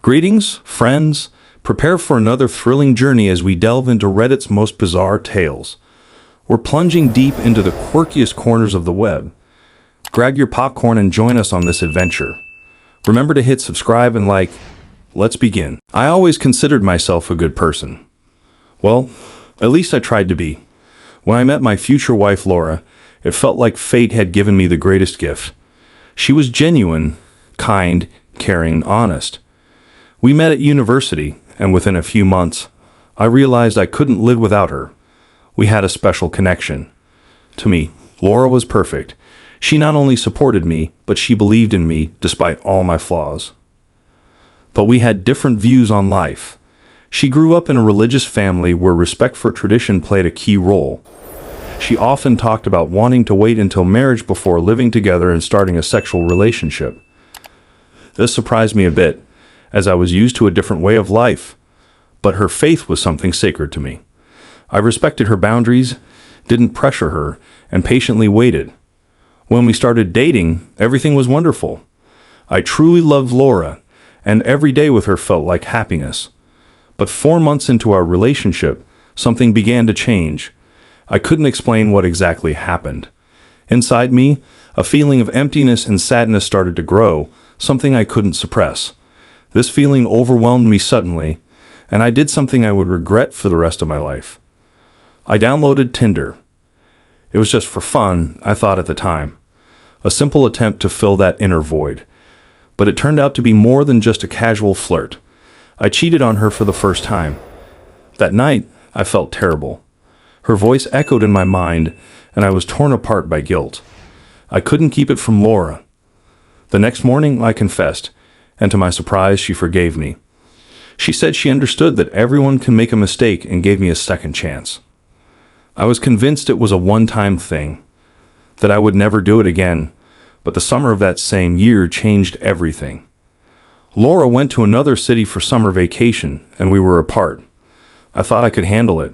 Greetings, friends. Prepare for another thrilling journey as we delve into Reddit's most bizarre tales. We're plunging deep into the quirkiest corners of the web. Grab your popcorn and join us on this adventure. Remember to hit subscribe and like. Let's begin. I always considered myself a good person. Well, at least I tried to be. When I met my future wife, Laura, it felt like fate had given me the greatest gift. She was genuine, kind, caring, honest. We met at university, and within a few months, I realized I couldn't live without her. We had a special connection. To me, Laura was perfect. She not only supported me, but she believed in me despite all my flaws. But we had different views on life. She grew up in a religious family where respect for tradition played a key role. She often talked about wanting to wait until marriage before living together and starting a sexual relationship. This surprised me a bit, as I was used to a different way of life. But her faith was something sacred to me. I respected her boundaries, didn't pressure her, and patiently waited. When we started dating, everything was wonderful. I truly loved Laura, and every day with her felt like happiness. But 4 months into our relationship, something began to change. I couldn't explain what exactly happened. Inside me, a feeling of emptiness and sadness started to grow, something I couldn't suppress. This feeling overwhelmed me suddenly, and I did something I would regret for the rest of my life. I downloaded Tinder. It was just for fun, I thought at the time. A simple attempt to fill that inner void. But it turned out to be more than just a casual flirt. I cheated on her for the first time. That night, I felt terrible. Her voice echoed in my mind, and I was torn apart by guilt. I couldn't keep it from Laura. The next morning, I confessed, and to my surprise, she forgave me. She said she understood that everyone can make a mistake and gave me a second chance. I was convinced it was a one-time thing, that I would never do it again, but the summer of that same year changed everything. Laura went to another city for summer vacation, and we were apart. I thought I could handle it,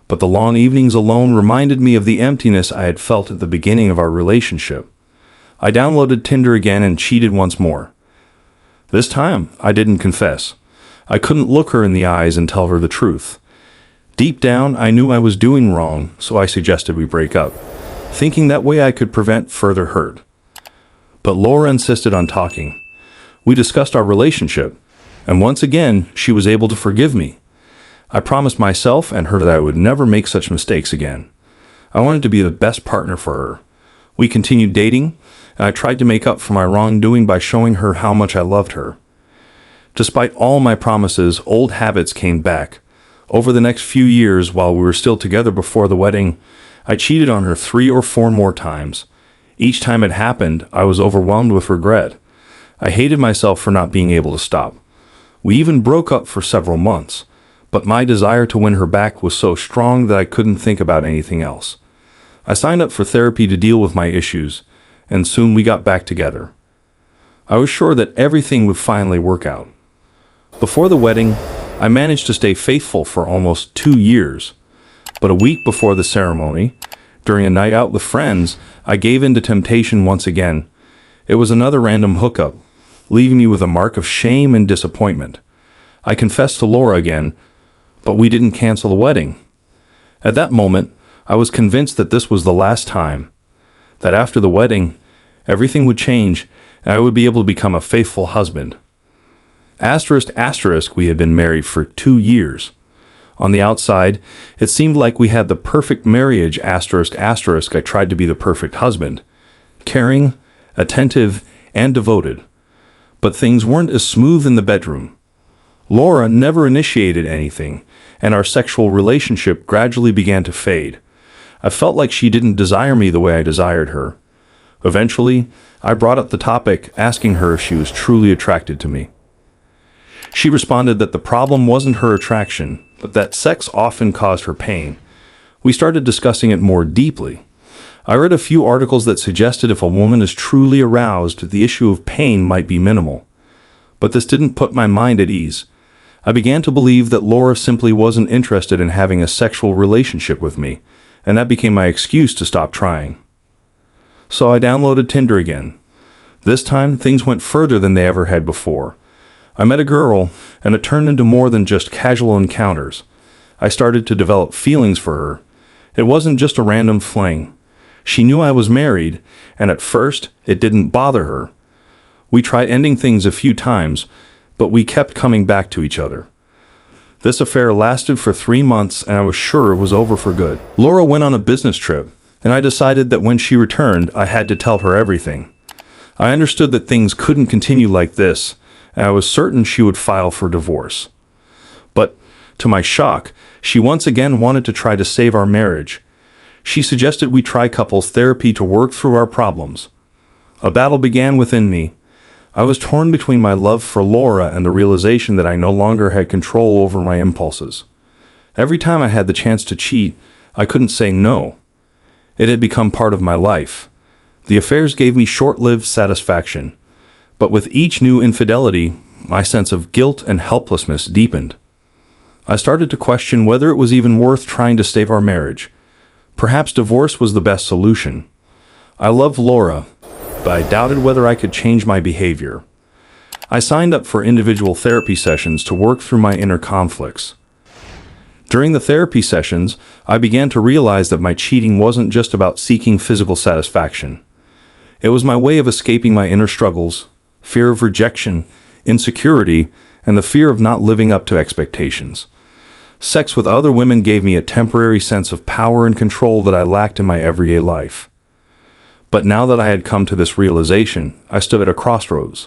but the long evenings alone reminded me of the emptiness I had felt at the beginning of our relationship. I downloaded Tinder again and cheated once more. This time, I didn't confess. I couldn't look her in the eyes and tell her the truth. Deep down, I knew I was doing wrong, so I suggested we break up, thinking that way I could prevent further hurt. But Laura insisted on talking. We discussed our relationship, and once again, she was able to forgive me. I promised myself and her that I would never make such mistakes again. I wanted to be the best partner for her. We continued dating, and I tried to make up for my wrongdoing by showing her how much I loved her. Despite all my promises, old habits came back. Over the next few years, while we were still together before the wedding, I cheated on her 3 or 4 more times. Each time it happened, I was overwhelmed with regret. I hated myself for not being able to stop. We even broke up for several months, but my desire to win her back was so strong that I couldn't think about anything else. I signed up for therapy to deal with my issues, and soon we got back together. I was sure that everything would finally work out. Before the wedding, I managed to stay faithful for almost 2 years. But a week before the ceremony, during a night out with friends, I gave in to temptation once again. It was another random hookup, leaving me with a mark of shame and disappointment. I confessed to Laura again, but we didn't cancel the wedding. At that moment, I was convinced that this was the last time, that after the wedding, everything would change, and I would be able to become a faithful husband. ***, we had been married for 2 years. On the outside, it seemed like we had the perfect marriage, ***. I tried to be the perfect husband, caring, attentive, and devoted. But things weren't as smooth in the bedroom. Laura never initiated anything, and our sexual relationship gradually began to fade. I felt like she didn't desire me the way I desired her. Eventually, I brought up the topic, asking her if she was truly attracted to me. She responded that the problem wasn't her attraction, but that sex often caused her pain. We started discussing it more deeply. I read a few articles that suggested if a woman is truly aroused, the issue of pain might be minimal. But this didn't put my mind at ease. I began to believe that Laura simply wasn't interested in having a sexual relationship with me, and that became my excuse to stop trying. So I downloaded Tinder again. This time, things went further than they ever had before. I met a girl, and it turned into more than just casual encounters. I started to develop feelings for her. It wasn't just a random fling. She knew I was married, and at first, it didn't bother her. We tried ending things a few times, but we kept coming back to each other. This affair lasted for 3 months, and I was sure it was over for good. Laura went on a business trip, and I decided that when she returned, I had to tell her everything. I understood that things couldn't continue like this, and I was certain she would file for divorce. But, to my shock, she once again wanted to try to save our marriage. She suggested we try couples therapy to work through our problems. A battle began within me. I was torn between my love for Laura and the realization that I no longer had control over my impulses. Every time I had the chance to cheat, I couldn't say no. It had become part of my life. The affairs gave me short-lived satisfaction, but with each new infidelity, my sense of guilt and helplessness deepened. I started to question whether it was even worth trying to save our marriage. Perhaps divorce was the best solution. I loved Laura, but I doubted whether I could change my behavior. I signed up for individual therapy sessions to work through my inner conflicts. During the therapy sessions, I began to realize that my cheating wasn't just about seeking physical satisfaction. It was my way of escaping my inner struggles, fear of rejection, insecurity, and the fear of not living up to expectations. Sex with other women gave me a temporary sense of power and control that I lacked in my everyday life. But now that I had come to this realization, I stood at a crossroads.